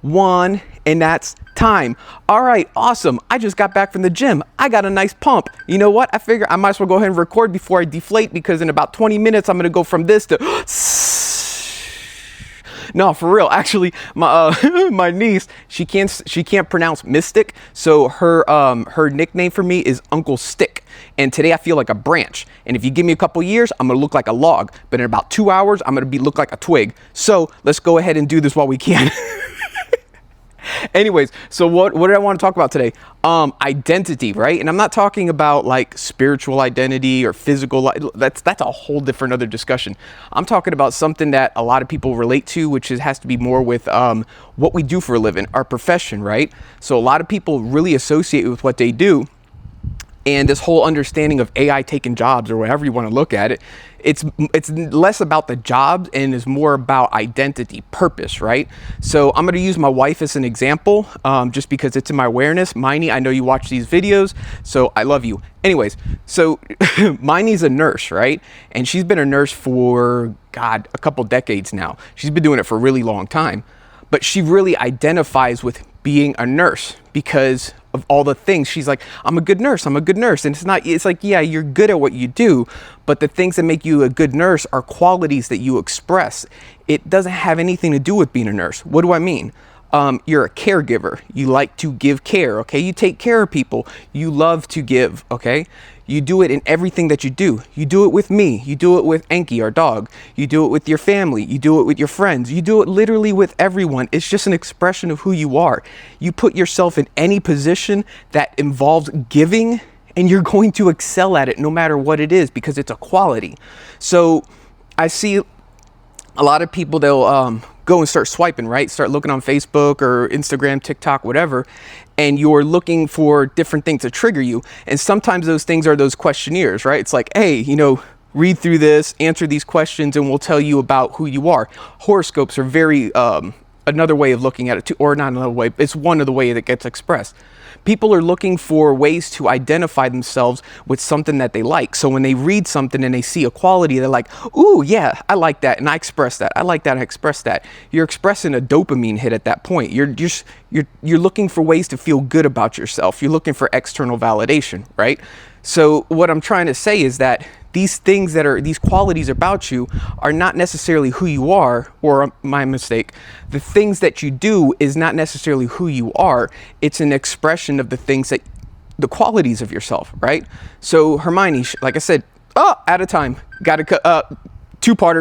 one, and that's time. All right, awesome. I just got back from the gym. I got a nice pump. You know what? I figure I might as well go ahead and record before I deflate, because in about 20 minutes, I'm going to go from this to no, for real. Actually, my my niece, she can't pronounce mystic, so her nickname for me is Uncle Stick. And today I feel like a branch. And if you give me a couple years, I'm gonna look like a log. But in about 2 hours, I'm gonna look like a twig. So let's go ahead and do this while we can. Anyways, so what did I want to talk about today? Identity, right? And I'm not talking about like spiritual identity or physical. That's a whole different other discussion. I'm talking about something that a lot of people relate to, which has to be more with what we do for a living, our profession, right? So a lot of people really associate with what they do. And this whole understanding of AI taking jobs, or whatever you want to look at it, it's less about the jobs and is more about identity, purpose, right? So I'm going to use my wife as an example, just because it's in my awareness. Miney, I know you watch these videos, so I love you. Anyways, so Miney's a nurse, right? And she's been a nurse for, God, a couple decades now. She's been doing it for a really long time. But she really identifies with being a nurse because of all the things. She's like, I'm a good nurse. I'm a good nurse. And it's like, yeah, you're good at what you do, but the things that make you a good nurse are qualities that you express. It doesn't have anything to do with being a nurse. What do I mean? You're a caregiver. You like to give care. Okay. You take care of people. You love to give. Okay. You do it in everything that you do. You do it with me. You do it with Enki, our dog. You do it with your family. You do it with your friends. You do it literally with everyone. It's just an expression of who you are. You put yourself in any position that involves giving, and you're going to excel at it no matter what it is, because it's a quality. So I see a lot of people, they'll go and start swiping, right? Start looking on Facebook or Instagram, TikTok, whatever. And you're looking for different things to trigger you. And sometimes those things are those questionnaires, right? It's like, hey, read through this, answer these questions, and we'll tell you about who you are. Horoscopes are very, another way of looking at it too, or not another way, it's one of the way that gets expressed. People are looking for ways to identify themselves with something that they like. So when they read something and they see a quality, they're like, ooh, yeah, I like that. And I express that. I like that. I express that. You're expressing a dopamine hit at that point. You're looking for ways to feel good about yourself. You're looking for external validation, right? So what I'm trying to say is that these things these qualities about you are not necessarily who you are, or my mistake. The things that you do is not necessarily who you are. It's an expression of the qualities of yourself, right? So Hermione, like I said, out of time. Got to cut, two-parter.